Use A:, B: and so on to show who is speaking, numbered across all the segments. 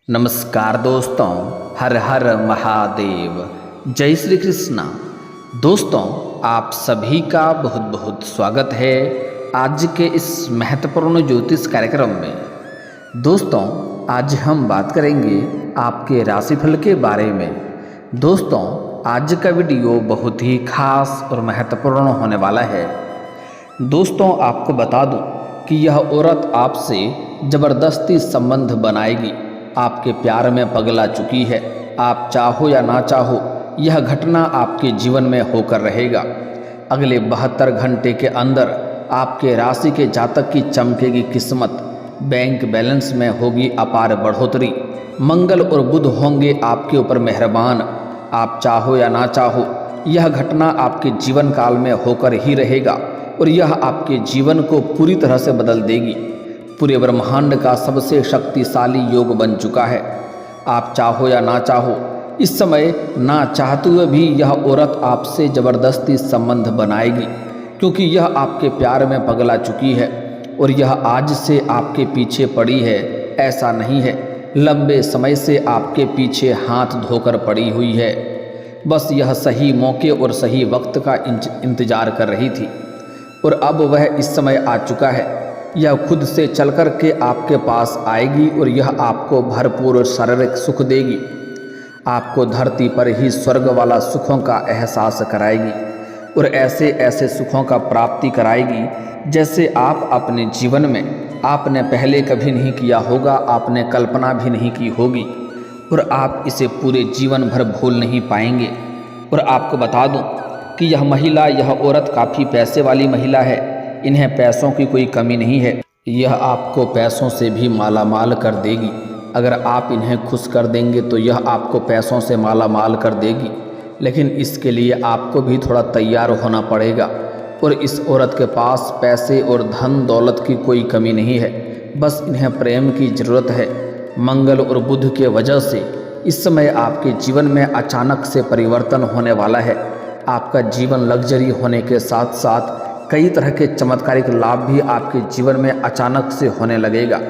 A: नमस्कार दोस्तों, हर हर महादेव, जय श्री कृष्णा। दोस्तों, आप सभी का बहुत बहुत स्वागत है आज के इस महत्वपूर्ण ज्योतिष कार्यक्रम में। दोस्तों, आज हम बात करेंगे आपके राशिफल के बारे में। दोस्तों, आज का वीडियो बहुत ही खास और महत्वपूर्ण होने वाला है। दोस्तों, आपको बता दूं कि यह औरत आपसे ज़बरदस्ती संबंध बनाएगी, आपके प्यार में पगला चुकी है। आप चाहो या ना चाहो, यह घटना आपके जीवन में होकर रहेगा। अगले 72 घंटे के अंदर आपके राशि के जातक की चमकेगी किस्मत, बैंक बैलेंस में होगी अपार बढ़ोतरी, मंगल और बुध होंगे आपके ऊपर मेहरबान। आप चाहो या ना चाहो, यह घटना आपके जीवन काल में होकर ही रहेगा और यह आपके जीवन को पूरी तरह से बदल देगी। पूरे ब्रह्मांड का सबसे शक्तिशाली योग बन चुका है। आप चाहो या ना चाहो, इस समय ना चाहते हुए भी यह औरत आपसे ज़बरदस्ती संबंध बनाएगी, क्योंकि यह आपके प्यार में पगला चुकी है और यह आज से आपके पीछे पड़ी है ऐसा नहीं है। लंबे समय से आपके पीछे हाथ धोकर पड़ी हुई है। बस यह सही मौके और सही वक्त का इंतजार कर रही थी और अब वह इस समय आ चुका है। यह खुद से चल कर के आपके पास आएगी और यह आपको भरपूर शारीरिक सुख देगी। आपको धरती पर ही स्वर्ग वाला सुखों का एहसास कराएगी और ऐसे ऐसे सुखों का प्राप्ति कराएगी जैसे आप अपने जीवन में आपने पहले कभी नहीं किया होगा, आपने कल्पना भी नहीं की होगी और आप इसे पूरे जीवन भर भूल नहीं पाएंगे। और आपको बता दूं कि यह महिला, यह औरत काफ़ी पैसे वाली महिला है। इन्हें पैसों की कोई कमी नहीं है। यह आपको पैसों से भी माला माल कर देगी। अगर आप इन्हें खुश कर देंगे तो यह आपको पैसों से माला माल कर देगी, लेकिन इसके लिए आपको भी थोड़ा तैयार होना पड़ेगा। और इस औरत के पास पैसे और धन दौलत की कोई कमी नहीं है, बस इन्हें प्रेम की ज़रूरत है। मंगल और बुध के वजह से इस समय आपके जीवन में अचानक से परिवर्तन होने वाला है। आपका जीवन लग्जरी होने के साथ साथ कई तरह के चमत्कारिक लाभ भी आपके जीवन में अचानक से होने लगेगा।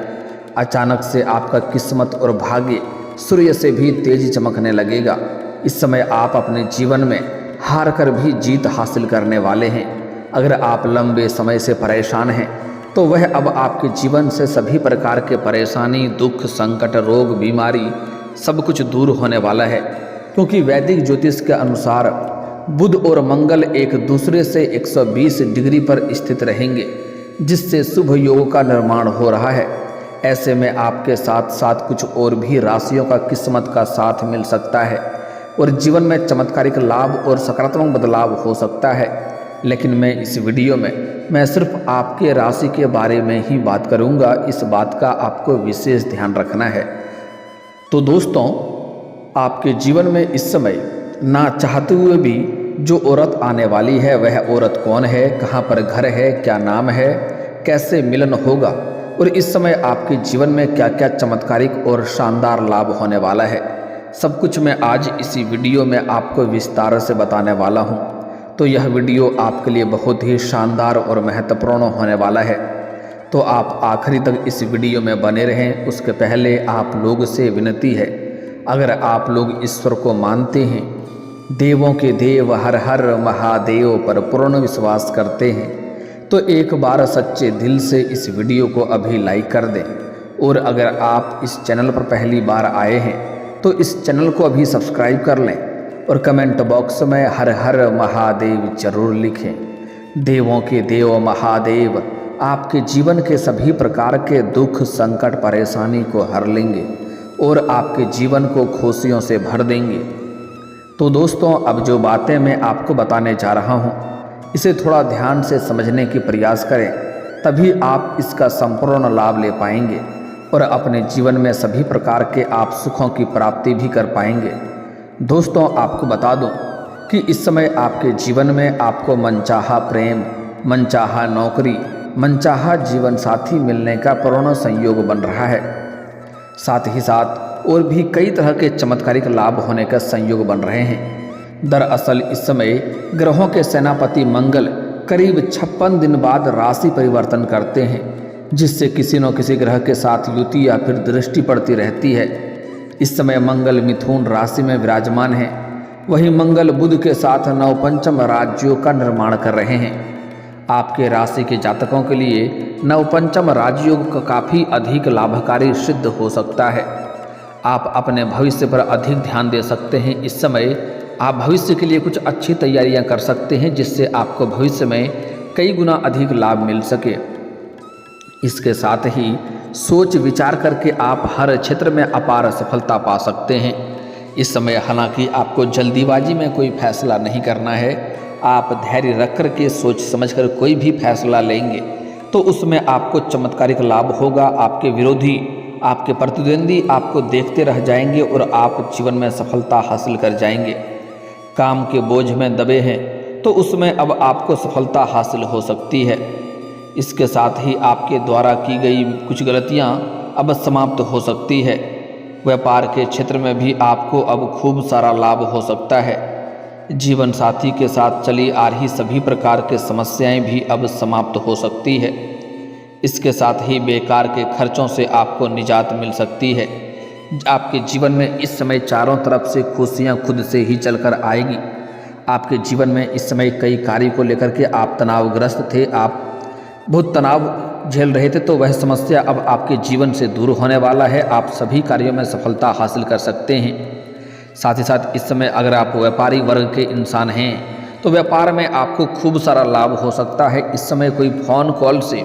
A: अचानक से आपका किस्मत और भाग्य सूर्य से भी तेज चमकने लगेगा। इस समय आप अपने जीवन में हार कर भी जीत हासिल करने वाले हैं। अगर आप लंबे समय से परेशान हैं तो वह अब आपके जीवन से सभी प्रकार के परेशानी, दुख, संकट, रोग, बीमारी सब कुछ दूर होने वाला है, क्योंकि वैदिक ज्योतिष के अनुसार बुध और मंगल एक दूसरे से 120 डिग्री पर स्थित रहेंगे, जिससे शुभ योग का निर्माण हो रहा है। ऐसे में आपके साथ साथ कुछ और भी राशियों का किस्मत का साथ मिल सकता है और जीवन में चमत्कारिक लाभ और सकारात्मक बदलाव हो सकता है। लेकिन मैं इस वीडियो में मैं सिर्फ आपके राशि के बारे में ही बात करूंगा। इस बात का आपको विशेष ध्यान रखना है। तो दोस्तों, आपके जीवन में इस समय ना चाहते हुए भी जो औरत आने वाली है, वह औरत कौन है, कहाँ पर घर है, क्या नाम है, कैसे मिलन होगा और इस समय आपके जीवन में क्या क्या चमत्कारिक और शानदार लाभ होने वाला है, सब कुछ मैं आज इसी वीडियो में आपको विस्तार से बताने वाला हूँ। तो यह वीडियो आपके लिए बहुत ही शानदार और महत्वपूर्ण होने वाला है, तो आप आखिरी तक इस वीडियो में बने रहें। उसके पहले आप लोग से विनती है, अगर आप लोग ईश्वर को मानते हैं, देवों के देव हर हर महादेव पर पूर्ण विश्वास करते हैं, तो एक बार सच्चे दिल से इस वीडियो को अभी लाइक कर दें। और अगर आप इस चैनल पर पहली बार आए हैं तो इस चैनल को अभी सब्सक्राइब कर लें और कमेंट बॉक्स में हर हर महादेव जरूर लिखें। देवों के देव महादेव आपके जीवन के सभी प्रकार के दुख, संकट, परेशानी को हर लेंगे और आपके जीवन को खुशियों से भर देंगे। तो दोस्तों, अब जो बातें मैं आपको बताने जा रहा हूँ, इसे थोड़ा ध्यान से समझने की प्रयास करें, तभी आप इसका संपूर्ण लाभ ले पाएंगे और अपने जीवन में सभी प्रकार के आप सुखों की प्राप्ति भी कर पाएंगे। दोस्तों, आपको बता दूं कि इस समय आपके जीवन में आपको मनचाहा प्रेम, मनचाहा नौकरी, मनचाहा जीवन साथी मिलने का पूर्ण संयोग बन रहा है। साथ ही साथ और भी कई तरह के चमत्कारिक लाभ होने का संयोग बन रहे हैं। दरअसल इस समय ग्रहों के सेनापति मंगल करीब 56 दिन बाद राशि परिवर्तन करते हैं, जिससे किसी न किसी ग्रह के साथ युति या फिर दृष्टि पड़ती रहती है। इस समय मंगल मिथुन राशि में विराजमान है। वहीं मंगल बुध के साथ नवपंचम राज्यों का निर्माण कर रहे हैं। आपके राशि के जातकों के लिए नवपंचम राजयोग का काफ़ी अधिक लाभकारी सिद्ध हो सकता है। आप अपने भविष्य पर अधिक ध्यान दे सकते हैं। इस समय आप भविष्य के लिए कुछ अच्छी तैयारियां कर सकते हैं, जिससे आपको भविष्य में कई गुना अधिक लाभ मिल सके। इसके साथ ही सोच विचार करके आप हर क्षेत्र में अपार सफलता पा सकते हैं। इस समय हालांकि आपको जल्दीबाजी में कोई फैसला नहीं करना है। आप धैर्य रख कर के सोच समझ कर कोई भी फैसला लेंगे तो उसमें आपको चमत्कारिक लाभ होगा। आपके विरोधी, आपके प्रतिद्वंदी आपको देखते रह जाएंगे और आप जीवन में सफलता हासिल कर जाएंगे। काम के बोझ में दबे हैं तो उसमें अब आपको सफलता हासिल हो सकती है। इसके साथ ही आपके द्वारा की गई कुछ गलतियां अब समाप्त हो सकती है। व्यापार के क्षेत्र में भी आपको अब खूब सारा लाभ हो सकता है। जीवन साथी के साथ चली आ रही सभी प्रकार के समस्याएं भी अब समाप्त हो सकती है। इसके साथ ही बेकार के खर्चों से आपको निजात मिल सकती है। आपके जीवन में इस समय चारों तरफ से खुशियां खुद से ही चलकर आएगी। आपके जीवन में इस समय कई कार्य को लेकर के आप तनावग्रस्त थे, आप बहुत तनाव झेल रहे थे, तो वह समस्या अब आपके जीवन से दूर होने वाला है। आप सभी कार्यों में सफलता हासिल कर सकते हैं। साथ ही साथ इस समय अगर आप व्यापारी वर्ग के इंसान हैं तो व्यापार में आपको खूब सारा लाभ हो सकता है। इस समय कोई फ़ोन कॉल से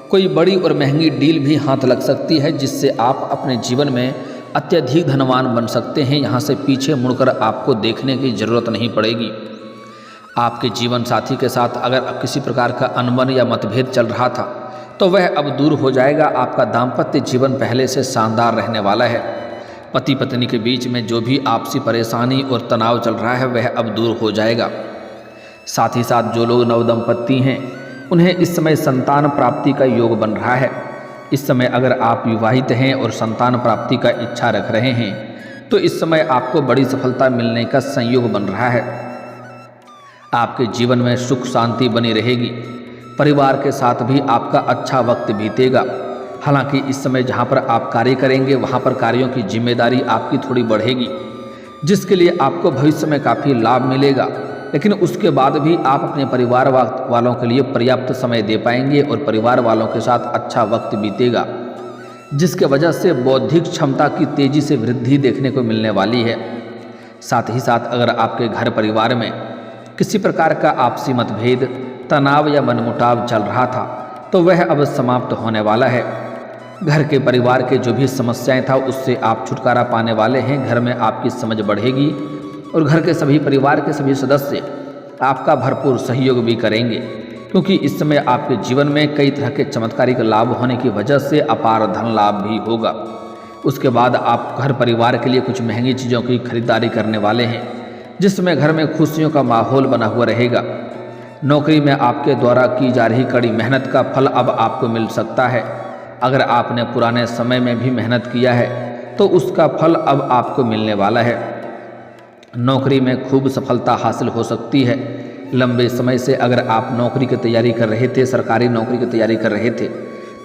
A: कोई बड़ी और महंगी डील भी हाथ लग सकती है, जिससे आप अपने जीवन में अत्यधिक धनवान बन सकते हैं। यहाँ से पीछे मुड़कर आपको देखने की ज़रूरत नहीं पड़ेगी। आपके जीवन साथी के साथ अगर किसी प्रकार का अनबन या मतभेद चल रहा था तो वह अब दूर हो जाएगा। आपका दाम्पत्य जीवन पहले से शानदार रहने वाला है। पति पत्नी के बीच में जो भी आपसी परेशानी और तनाव चल रहा है वह अब दूर हो जाएगा। साथ ही साथ जो लोग नवदंपति हैं उन्हें इस समय संतान प्राप्ति का योग बन रहा है। इस समय अगर आप विवाहित हैं और संतान प्राप्ति का इच्छा रख रहे हैं तो इस समय आपको बड़ी सफलता मिलने का संयोग बन रहा है। आपके जीवन में सुख शांति बनी रहेगी। परिवार के साथ भी आपका अच्छा वक्त बीतेगा। हालांकि इस समय जहां पर आप कार्य करेंगे वहां पर कार्यों की जिम्मेदारी आपकी थोड़ी बढ़ेगी, जिसके लिए आपको भविष्य में काफ़ी लाभ मिलेगा। लेकिन उसके बाद भी आप अपने परिवार वालों के लिए पर्याप्त समय दे पाएंगे और परिवार वालों के साथ अच्छा वक्त बीतेगा, जिसके वजह से बौद्धिक क्षमता की तेज़ी से वृद्धि देखने को मिलने वाली है। साथ ही साथ अगर आपके घर परिवार में किसी प्रकार का आपसी मतभेद, तनाव या मनमुटाव चल रहा था तो वह अब समाप्त होने वाला है। घर के परिवार के जो भी समस्याएं था उससे आप छुटकारा पाने वाले हैं। घर में आपकी समझ बढ़ेगी और घर के सभी परिवार के सभी सदस्य आपका भरपूर सहयोग भी करेंगे, क्योंकि इस समय आपके जीवन में कई तरह के चमत्कारिक लाभ होने की वजह से अपार धन लाभ भी होगा। उसके बाद आप घर परिवार के लिए कुछ महंगी चीज़ों की खरीदारी करने वाले हैं, जिसमें घर में खुशियों का माहौल बना हुआ रहेगा। नौकरी में आपके द्वारा की जा रही कड़ी मेहनत का फल अब आपको मिल सकता है। अगर आपने पुराने समय में भी मेहनत किया है तो उसका फल अब आपको मिलने वाला है। नौकरी में खूब सफलता हासिल हो सकती है। लंबे समय से अगर आप नौकरी की तैयारी कर रहे थे, सरकारी नौकरी की तैयारी कर रहे थे,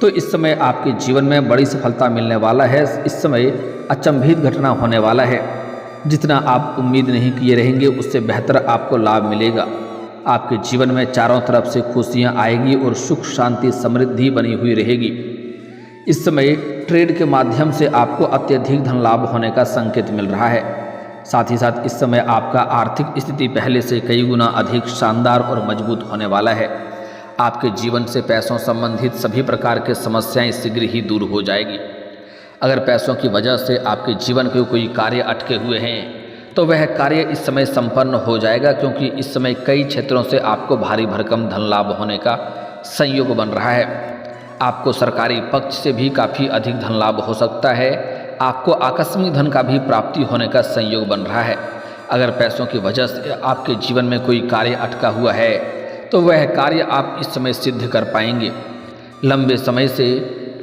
A: तो इस समय आपके जीवन में बड़ी सफलता मिलने वाला है। इस समय अचंभित घटना होने वाला है। जितना आप उम्मीद नहीं किए रहेंगे उससे बेहतर आपको लाभ मिलेगा। आपके जीवन में चारों तरफ से खुशियां आएगी और सुख शांति समृद्धि बनी हुई रहेगी। इस समय ट्रेड के माध्यम से आपको अत्यधिक धन लाभ होने का संकेत मिल रहा है। साथ ही साथ इस समय आपका आर्थिक स्थिति पहले से कई गुना अधिक शानदार और मजबूत होने वाला है। आपके जीवन से पैसों संबंधित सभी प्रकार के समस्याएं शीघ्र ही दूर हो जाएगी। अगर पैसों की वजह से आपके जीवन के कोई कार्य अटके हुए हैं तो वह कार्य इस समय संपन्न हो जाएगा, क्योंकि इस समय कई क्षेत्रों से आपको भारी भरकम धन लाभ होने का संयोग बन रहा है। आपको सरकारी पक्ष से भी काफ़ी अधिक धन लाभ हो सकता है। आपको आकस्मिक धन का भी प्राप्ति होने का संयोग बन रहा है। अगर पैसों की वजह से आपके जीवन में कोई कार्य अटका हुआ है तो वह कार्य आप इस समय सिद्ध कर पाएंगे। लंबे समय से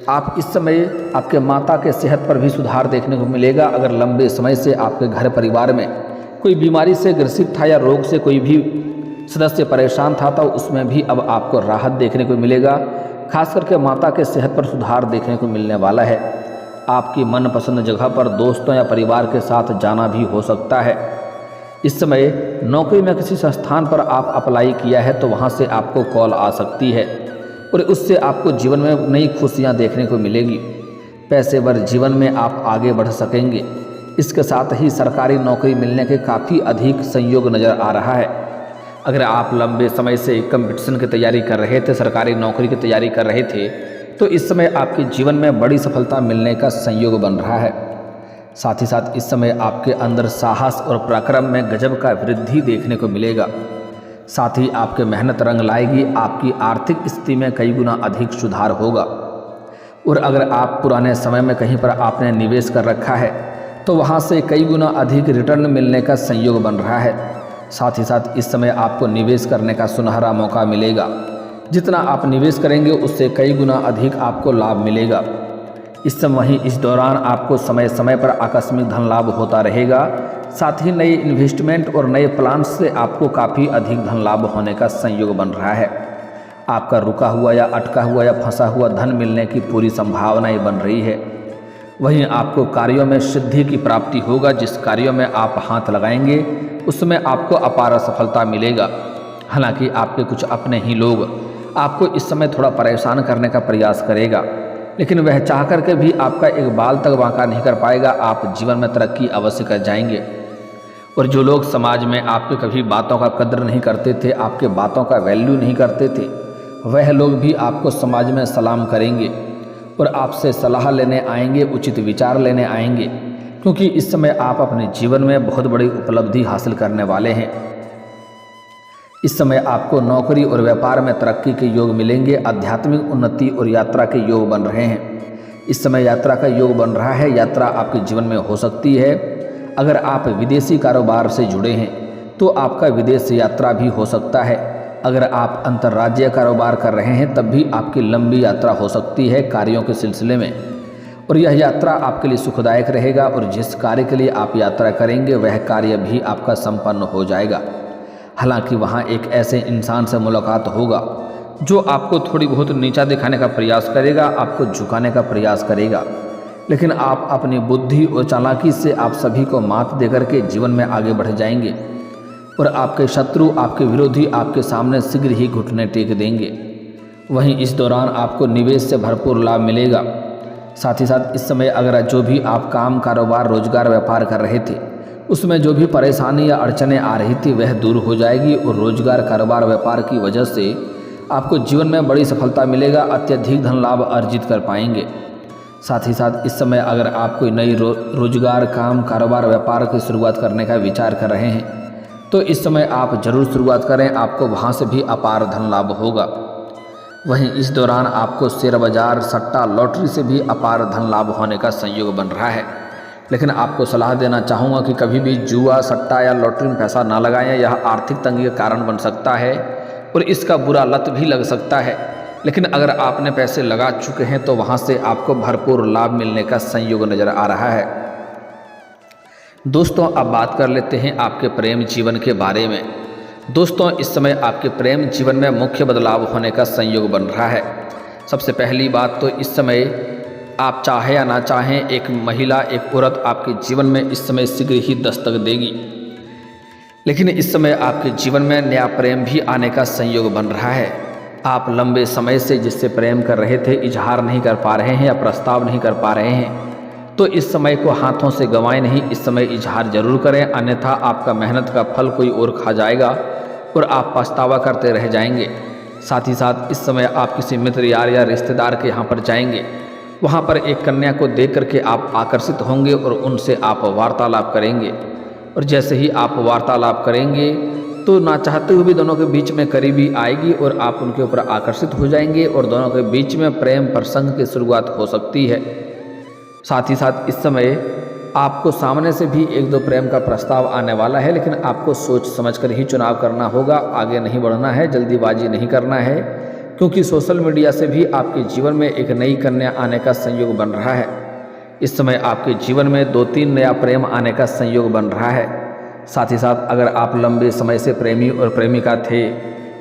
A: आप इस समय आपके माता के सेहत पर भी सुधार देखने को मिलेगा। अगर लंबे समय से आपके घर परिवार में कोई बीमारी से ग्रसित था या रोग से कोई भी सदस्य परेशान था तो उसमें भी अब आपको राहत देखने को मिलेगा। खास करके माता के सेहत पर सुधार देखने को मिलने वाला है। आपकी मनपसंद जगह पर दोस्तों या परिवार के साथ जाना भी हो सकता है। इस समय नौकरी में किसी संस्थान पर आप अप्लाई किया है तो वहाँ से आपको कॉल आ सकती है और उससे आपको जीवन में नई खुशियाँ देखने को मिलेगी। पेशेवर जीवन में आप आगे बढ़ सकेंगे। इसके साथ ही सरकारी नौकरी मिलने के काफ़ी अधिक संयोग नज़र आ रहा है। अगर आप लंबे समय से कंपटीशन की तैयारी कर रहे थे, सरकारी नौकरी की तैयारी कर रहे थे, तो इस समय आपके जीवन में बड़ी सफलता मिलने का संयोग बन रहा है। साथ ही साथ इस समय आपके अंदर साहस और पराक्रम में गजब का वृद्धि देखने को मिलेगा। साथ ही आपके मेहनत रंग लाएगी, आपकी आर्थिक स्थिति में कई गुना अधिक सुधार होगा। और अगर आप पुराने समय में कहीं पर आपने निवेश कर रखा है तो वहाँ से कई गुना अधिक रिटर्न मिलने का संयोग बन रहा है। साथ ही साथ इस समय आपको निवेश करने का सुनहरा मौका मिलेगा। जितना आप निवेश करेंगे उससे कई गुना अधिक आपको लाभ मिलेगा। इस समय इस दौरान आपको समय समय पर आकस्मिक धन लाभ होता रहेगा। साथ ही नए इन्वेस्टमेंट और नए प्लान से आपको काफ़ी अधिक धन लाभ होने का संयोग बन रहा है। आपका रुका हुआ या अटका हुआ या फंसा हुआ धन मिलने की पूरी संभावनाएं बन रही है। वहीं आपको कार्यों में सिद्धि की प्राप्ति होगा। जिस कार्यों में आप हाथ लगाएंगे उसमें आपको अपार सफलता मिलेगा। हालांकि आपके कुछ अपने ही लोग आपको इस समय थोड़ा परेशान करने का प्रयास करेगा, लेकिन वह चाह करके भी आपका एक बाल तक बांका नहीं कर पाएगा। आप जीवन में तरक्की अवश्य कर जाएंगे। और जो लोग समाज में आपके कभी बातों का कद्र नहीं करते थे, आपके बातों का वैल्यू नहीं करते थे, वह लोग भी आपको समाज में सलाम करेंगे और आपसे सलाह लेने आएंगे, उचित विचार लेने आएंगे, क्योंकि इस समय आप अपने जीवन में बहुत बड़ी उपलब्धि हासिल करने वाले हैं। इस समय आपको नौकरी और व्यापार में तरक्की के योग मिलेंगे। आध्यात्मिक उन्नति और यात्रा के योग बन रहे हैं। इस समय यात्रा का योग बन रहा है। यात्रा आपके जीवन में हो सकती है। अगर आप विदेशी कारोबार से जुड़े हैं तो आपका विदेश यात्रा भी हो सकता है। अगर आप अंतर्राज्यीय कारोबार कर रहे हैं तब भी आपकी लंबी यात्रा हो सकती है कार्यों के सिलसिले में, और यह यात्रा आपके लिए सुखदायक रहेगा। और जिस कार्य के लिए आप यात्रा करेंगे वह कार्य भी आपका संपन्न हो जाएगा। हालांकि वहाँ एक ऐसे इंसान से मुलाकात होगा जो आपको थोड़ी बहुत नीचा दिखाने का प्रयास करेगा, आपको झुकाने का प्रयास करेगा, लेकिन आप अपनी बुद्धि और चालाकी से आप सभी को मात देकर के जीवन में आगे बढ़ जाएंगे और आपके शत्रु, आपके विरोधी आपके सामने शीघ्र ही घुटने टेक देंगे। वहीं इस दौरान आपको निवेश से भरपूर लाभ मिलेगा। साथ ही साथ इस समय अगर जो भी आप काम, कारोबार, रोजगार, व्यापार कर रहे थे उसमें जो भी परेशानी या अड़चनें आ रही थी वह दूर हो जाएगी और रोजगार, कारोबार, व्यापार की वजह से आपको जीवन में बड़ी सफलता मिलेगा। अत्यधिक धन लाभ अर्जित कर पाएंगे। साथ ही साथ इस समय अगर आप कोई नई रोजगार, काम, कारोबार, व्यापार की शुरुआत करने का विचार कर रहे हैं तो इस समय आप जरूर शुरुआत करें, आपको वहाँ से भी अपार धन लाभ होगा। वहीं इस दौरान आपको शेयर बाजार, सट्टा, लॉटरी से भी अपार धन लाभ होने का संयोग बन रहा है। लेकिन आपको सलाह देना चाहूँगा कि कभी भी जुआ, सट्टा या लॉटरी में पैसा ना लगाएं। यह आर्थिक तंगी का कारण बन सकता है और इसका बुरा लत भी लग सकता है। लेकिन अगर आपने पैसे लगा चुके हैं तो वहाँ से आपको भरपूर लाभ मिलने का संयोग नज़र आ रहा है। दोस्तों, अब बात कर लेते हैं आपके प्रेम जीवन के बारे में। दोस्तों, इस समय आपके प्रेम जीवन में मुख्य बदलाव होने का संयोग बन रहा है। सबसे पहली बात तो इस समय आप चाहे या ना चाहें एक महिला, एक औरत आपके जीवन में इस समय शीघ्र ही दस्तक देगी। लेकिन इस समय आपके जीवन में नया प्रेम भी आने का संयोग बन रहा है। आप लंबे समय से जिससे प्रेम कर रहे थे, इजहार नहीं कर पा रहे हैं या प्रस्ताव नहीं कर पा रहे हैं, तो इस समय को हाथों से गंवाएं नहीं। इस समय इजहार जरूर करें, अन्यथा आपका मेहनत का फल कोई और खा जाएगा और आप पछतावा करते रह जाएंगे। साथ ही साथ इस समय आप किसी मित्र, यार या रिश्तेदार के यहाँ पर जाएंगे। वहाँ पर एक कन्या को देख करके आप आकर्षित होंगे और उनसे आप वार्तालाप करेंगे। और जैसे ही आप वार्तालाप करेंगे तो ना चाहते हुए भी दोनों के बीच में करीबी आएगी और आप उनके ऊपर आकर्षित हो जाएंगे और दोनों के बीच में प्रेम प्रसंग की शुरुआत हो सकती है। साथ ही साथ इस समय आपको सामने से भी एक दो प्रेम का प्रस्ताव आने वाला है, लेकिन आपको सोच समझकर ही चुनाव करना होगा। आगे नहीं बढ़ना है, जल्दीबाजी नहीं करना है, क्योंकि सोशल मीडिया से भी आपके जीवन में एक नई कन्या आने का संयोग बन रहा है। इस समय आपके जीवन में 2-3 नया प्रेम आने का संयोग बन रहा है। साथ ही साथ अगर आप लंबे समय से प्रेमी और प्रेमिका थे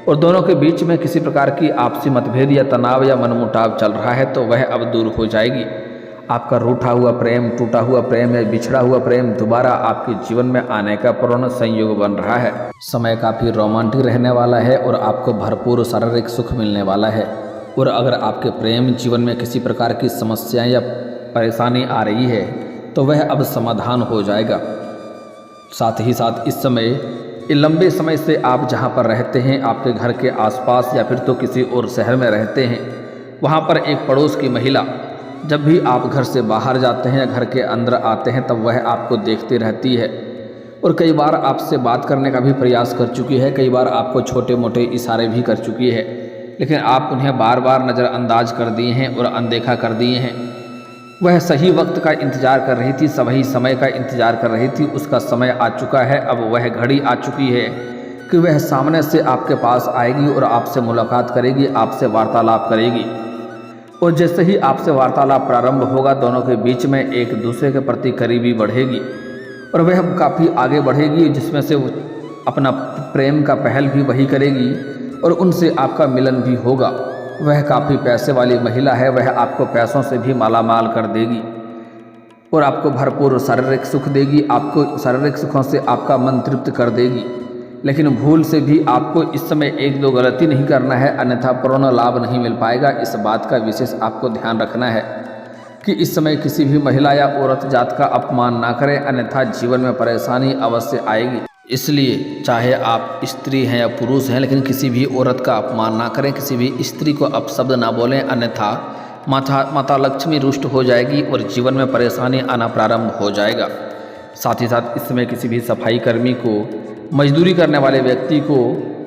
A: और दोनों के बीच में किसी प्रकार की आपसी मतभेद या तनाव या मनमुटाव चल रहा है तो वह अब दूर हो जाएगी। आपका रूठा हुआ प्रेम, टूटा हुआ प्रेम या बिछड़ा हुआ प्रेम दोबारा आपके जीवन में आने का पूर्ण संयोग बन रहा है। समय काफ़ी रोमांटिक रहने वाला है और आपको भरपूर शारीरिक सुख मिलने वाला है। और अगर आपके प्रेम जीवन में किसी प्रकार की समस्याएं या परेशानी आ रही है तो वह अब समाधान हो जाएगा। साथ ही साथ इस समय लंबे समय से आप जहां पर रहते हैं, आपके घर के आसपास या फिर तो किसी और शहर में रहते हैं, वहां पर एक पड़ोस की महिला जब भी आप घर से बाहर जाते हैं या घर के अंदर आते हैं तब वह आपको देखती रहती है और कई बार आपसे बात करने का भी प्रयास कर चुकी है, कई बार आपको छोटे मोटे इशारे भी कर चुकी है, लेकिन आप उन्हें बार बार नज़रअंदाज कर दिए हैं और अनदेखा कर दिए हैं। वह सही वक्त का इंतज़ार कर रही थी, सही समय का इंतज़ार कर रही थी, उसका समय आ चुका है। अब वह घड़ी आ चुकी है कि वह सामने से आपके पास आएगी और आपसे मुलाकात करेगी, आपसे वार्तालाप करेगी। और जैसे ही आपसे वार्तालाप प्रारंभ होगा, दोनों के बीच में एक दूसरे के प्रति करीबी बढ़ेगी और वह काफ़ी आगे बढ़ेगी, जिसमें से अपना प्रेम का पहल भी वही करेगी और उनसे आपका मिलन भी होगा। वह काफ़ी पैसे वाली महिला है, वह आपको पैसों से भी मालामाल कर देगी और आपको भरपूर शारीरिक सुख देगी, आपको शारीरिक सुखों से आपका मन तृप्त कर देगी। लेकिन भूल से भी आपको इस समय एक दो गलती नहीं करना है, अन्यथा पूर्ण लाभ नहीं मिल पाएगा। इस बात का विशेष आपको ध्यान रखना है कि इस समय किसी भी महिला या औरत जात का अपमान ना करें, अन्यथा जीवन में परेशानी अवश्य आएगी। इसलिए चाहे आप स्त्री हैं या पुरुष हैं, लेकिन किसी भी औरत का अपमान ना करें, किसी भी स्त्री को अपशब्द ना बोलें, अन्यथा माता लक्ष्मी रुष्ट हो जाएगी और जीवन में परेशानी आना प्रारंभ हो जाएगा। साथ ही साथ इस समय किसी भी सफाई कर्मी को, मजदूरी करने वाले व्यक्ति को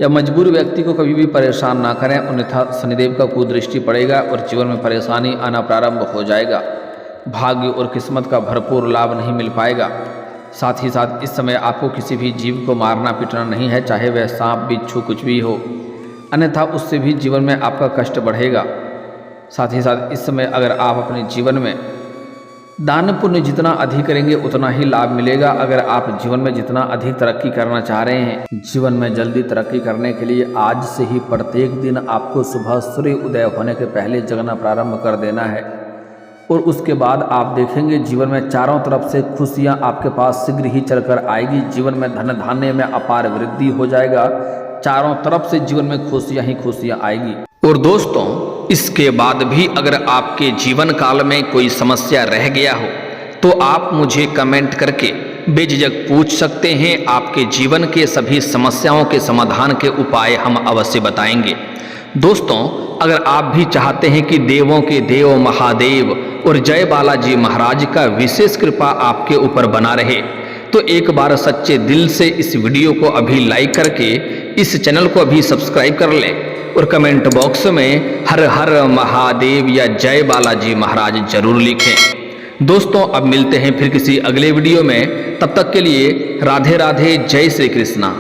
A: या मजबूर व्यक्ति को कभी भी परेशान ना करें, अन्यथा शनिदेव का कुदृष्टि पड़ेगा और जीवन में परेशानी आना प्रारंभ हो जाएगा। भाग्य और किस्मत का भरपूर लाभ नहीं मिल पाएगा। साथ ही साथ इस समय आपको किसी भी जीव को मारना पीटना नहीं है, चाहे वह सांप, बिच्छू कुछ भी हो, अन्यथा उससे भी जीवन में आपका कष्ट बढ़ेगा। साथ ही साथ इस समय अगर आप अपने जीवन में दान पुण्य जितना अधिक करेंगे उतना ही लाभ मिलेगा। अगर आप जीवन में जितना अधिक तरक्की करना चाह रहे हैं, जीवन में जल्दी तरक्की करने के लिए आज से ही प्रत्येक दिन आपको सुबह सूर्य उदय होने के पहले जगना प्रारंभ कर देना है और उसके बाद आप देखेंगे जीवन में चारों तरफ से खुशियां आपके पास शीघ्र ही चलकर आएगी। जीवन में धन धान्य में अपार वृद्धि हो जाएगा, चारों तरफ से जीवन में खुशियां ही खुशियां आएगी। और दोस्तों, इसके बाद भी अगर आपके जीवन काल में कोई समस्या रह गया हो तो आप मुझे कमेंट करके बेझिझक पूछ सकते हैं। आपके जीवन के सभी समस्याओं के समाधान के उपाय हम अवश्य बताएंगे। दोस्तों, अगर आप भी चाहते हैं कि देवों के देव महादेव और जय बालाजी महाराज का विशेष कृपा आपके ऊपर बना रहे तो एक बार सच्चे दिल से इस वीडियो को अभी लाइक करके इस चैनल को अभी सब्सक्राइब कर लें और कमेंट बॉक्स में हर हर महादेव या जय बालाजी महाराज जरूर लिखें। दोस्तों, अब मिलते हैं फिर किसी अगले वीडियो में, तब तक के लिए राधे राधे, जय श्री कृष्णा।